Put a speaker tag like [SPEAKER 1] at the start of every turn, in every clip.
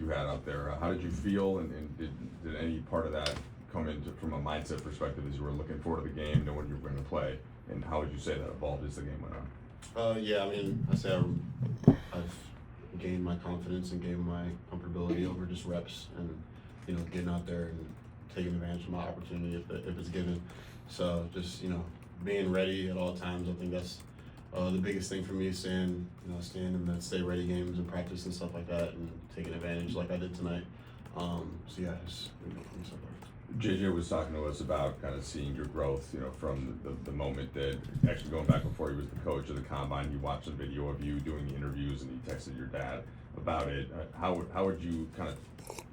[SPEAKER 1] had out there. How did you feel, and did any part of that come into from a mindset perspective as you were looking forward to the game, knowing you were going to play, and how would you say that evolved as the game went on?
[SPEAKER 2] Yeah, I mean, I say I've gained my confidence and gained my comfortability over just reps and, you know, getting out there and taking advantage of my opportunity if it's given. So just, you know, being ready at all times, I think that's the biggest thing for me, staying in the stay ready games and practice and stuff like that, and taking advantage like I did tonight. So yeah, just so far.
[SPEAKER 1] JJ was talking to us about kind of seeing your growth, you know, from the moment that actually going back before he was the coach of the combine, he watched a video of you doing the interviews and he texted your dad about it. How would you kind of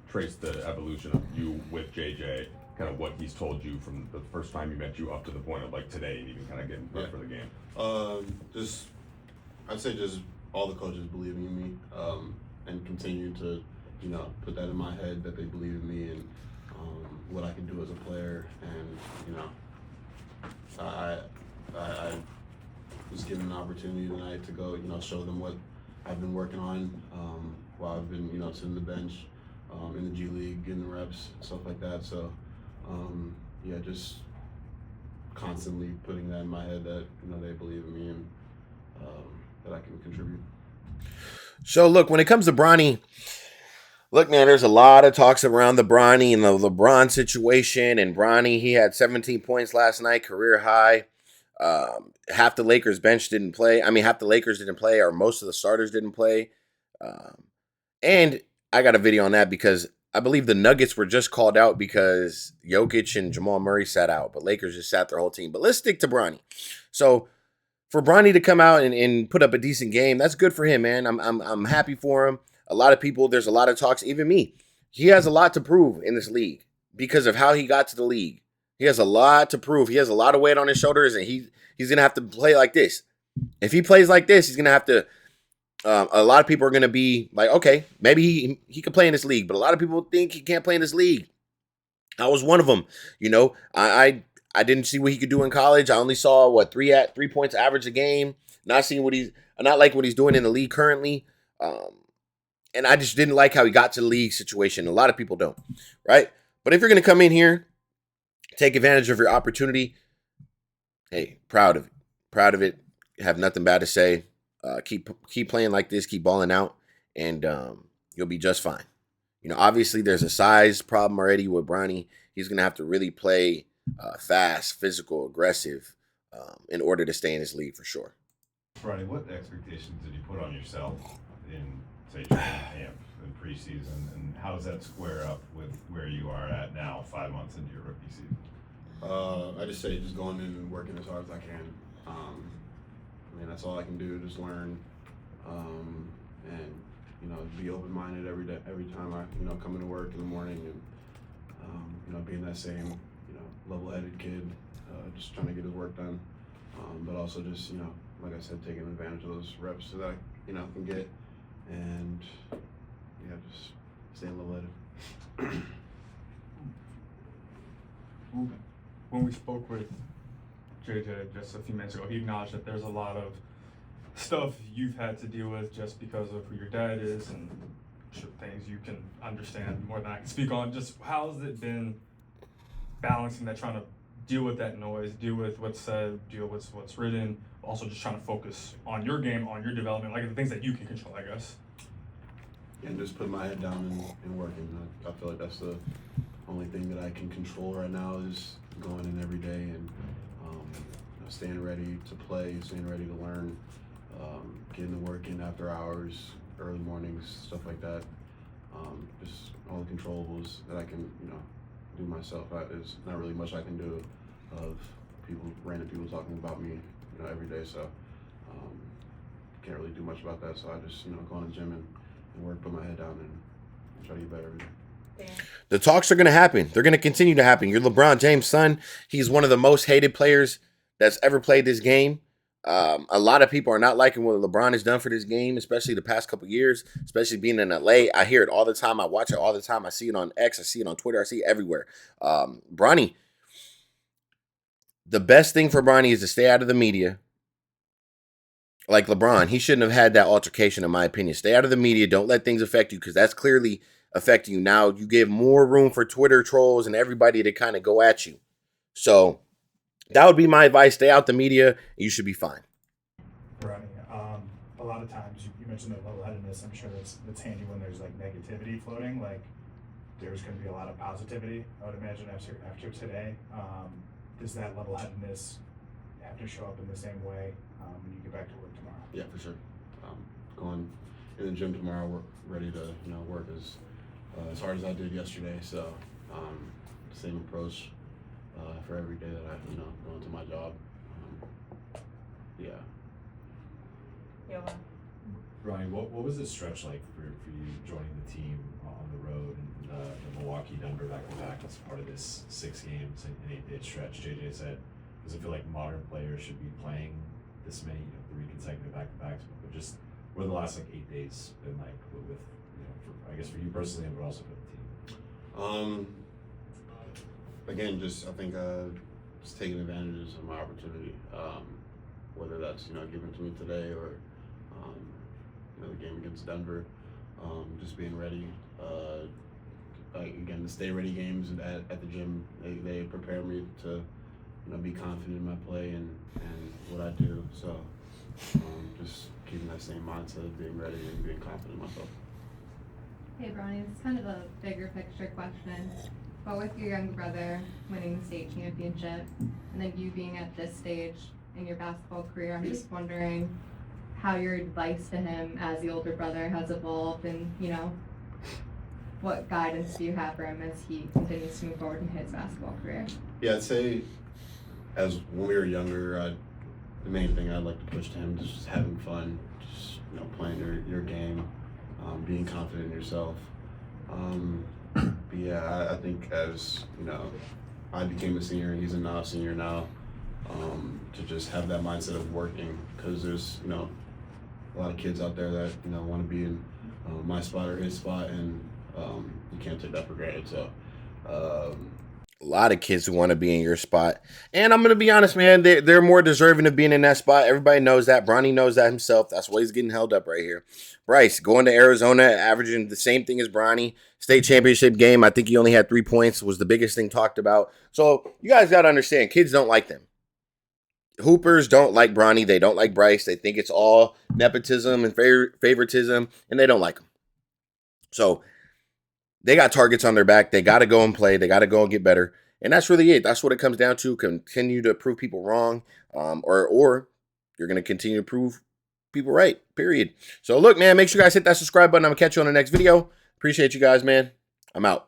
[SPEAKER 1] trace the evolution of you with JJ, kind of what he's told you from the first time he met you up to the point of like today and even kind of getting ready for the game?
[SPEAKER 2] I'd say just all the coaches believing in me, and continue to, you know, put that in my head that they believe in me and what I can do as a player. And, you know, I was given an opportunity tonight to go, you know, show them what I've been working on while I've been, you know, sitting the bench in the G League, getting the reps, stuff like that. So, yeah, just constantly putting that in my head that, you know, they believe in me and that I can contribute.
[SPEAKER 3] So, look, when it comes to Bronny, look, man, there's a lot of talks around the Bronny and the LeBron situation. And Bronny, he had 17 points last night, career high. Half the Lakers bench didn't play. I mean, half the Lakers didn't play, or most of the starters didn't play. And I got a video on that because I believe the Nuggets were just called out because Jokic and Jamal Murray sat out, but Lakers just sat their whole team. But let's stick to Bronny. So for Bronny to come out and put up a decent game, that's good for him, man. I'm happy for him. A lot of people, there's a lot of talks, even me. He has a lot to prove in this league because of how he got to the league. He has a lot to prove. He has a lot of weight on his shoulders, and he's going to have to play like this. If he plays like this, he's going to have to a lot of people are going to be like, okay, maybe he can play in this league, but a lot of people think he can't play in this league. I was one of them. You know, I didn't see what he could do in college. I only saw 3 points average a game. Not like what he's doing in the league currently. And I just didn't like how he got to the league situation. A lot of people don't, right? But if you're going to come in here, take advantage of your opportunity, hey, proud of it. Have nothing bad to say. Keep playing like this, keep balling out, and you'll be just fine. You know, obviously there's a size problem already with Bronny. He's going to have to really play fast, physical, aggressive in order to stay in this league for sure.
[SPEAKER 4] Bronny, what expectations did you put on yourself in, say, training camp and preseason, and how does that square up with where you are at now, 5 months into your rookie season?
[SPEAKER 2] I just say just going in and working as hard as I can. I mean, that's all I can do, just learn, and, you know, be open-minded every day, every time I, you know, come into work in the morning, and, you know, being that same, you know, level-headed kid, just trying to get his work done, but also just, you know, like I said, taking advantage of those reps so that I, you know, can get, and, yeah, just staying level-headed.
[SPEAKER 5] When we spoke with JJ just a few minutes ago, he acknowledged that there's a lot of stuff you've had to deal with just because of who your dad is, and things you can understand more than I can speak on. Just how's it been balancing that, trying to deal with that noise, deal with what's said, deal with what's written, also just trying to focus on your game, on your development, like the things that you can control, I guess.
[SPEAKER 2] And just putting my head down and working. I feel like that's the only thing that I can control right now, is going in every day and staying ready to play, staying ready to learn, getting the work in after hours, early mornings, stuff like that. Just all the controllables that I can, you know, do myself. There's not really much I can do of random people talking about me, you know, every day. So can't really do much about that. So I just, you know, go in the gym and work, put my head down, and try to get better every day.
[SPEAKER 3] The talks are going to happen. They're going to continue to happen. You're LeBron James' son. He's one of the most hated players that's ever played this game. A lot of people are not liking what LeBron has done for this game, especially the past couple years, especially being in LA. I hear it all the time. I watch it all the time. I see it on X. I see it on Twitter. I see it everywhere. Bronny, the best thing for Bronny is to stay out of the media. Like LeBron, he shouldn't have had that altercation, in my opinion. Stay out of the media. Don't let things affect you, because that's clearly affecting you. Now you give more room for Twitter trolls and everybody to kind of go at you. So that would be my advice. Stay out the media, and you should be fine.
[SPEAKER 6] Bronny, a lot of times you mentioned the level-headedness. I'm sure that's handy when there's like negativity floating. Like there's going to be a lot of positivity, I would imagine, after today. Does that level-headedness have to show up in the same way when you get back to work tomorrow?
[SPEAKER 2] Yeah, for sure. Going in the gym tomorrow, we're ready to work as hard as I did yesterday. So same approach for every day that I go into my job. Yeah.
[SPEAKER 4] Bronny, what was this stretch like for you joining the team on the road and the Milwaukee, Denver back-to-back as part of this 6 games and 8-day stretch? JJ said, does it feel like modern players should be playing this many, 3 consecutive back-to-backs? But just what are the last 8 days been like with I guess for you personally, but also for the team?
[SPEAKER 2] Again, I think just taking advantages of my opportunity, whether that's given to me today or the game against Denver, just being ready. Again, the stay ready games at the gym, they prepare me to be confident in my play and what I do. So just keeping that same mindset of being ready and being confident in myself.
[SPEAKER 7] Hey Bronny, this is kind of a bigger picture question, but with your younger brother winning the state championship and then you being at this stage in your basketball career, I'm just wondering how your advice to him as the older brother has evolved and, what guidance do you have for him as he continues to move forward in his basketball career?
[SPEAKER 2] Yeah, I'd say as when we were younger, the main thing I'd like to push to him is just having fun, just playing your game, being confident in yourself. But yeah, I think as I became a senior and he's a now senior now, to just have that mindset of working, because there's a lot of kids out there that want to be in my spot or his spot, and you can't take that for granted. So
[SPEAKER 3] A lot of kids who want to be in your spot. And I'm going to be honest, man, they're more deserving of being in that spot. Everybody knows that. Bronny knows that himself. That's why he's getting held up right here. Bryce, going to Arizona, averaging the same thing as Bronny. State championship game, I think he only had 3 points, was the biggest thing talked about. So you guys got to understand, kids don't like them. Hoopers don't like Bronny. They don't like Bryce. They think it's all nepotism and favoritism, and they don't like him. So they got targets on their back. They got to go and play. They got to go and get better. And that's really it. That's what it comes down to. Continue to prove people wrong, or you're going to continue to prove people right, period. So look, man, make sure you guys hit that subscribe button. I'm going to catch you on the next video. Appreciate you guys, man. I'm out.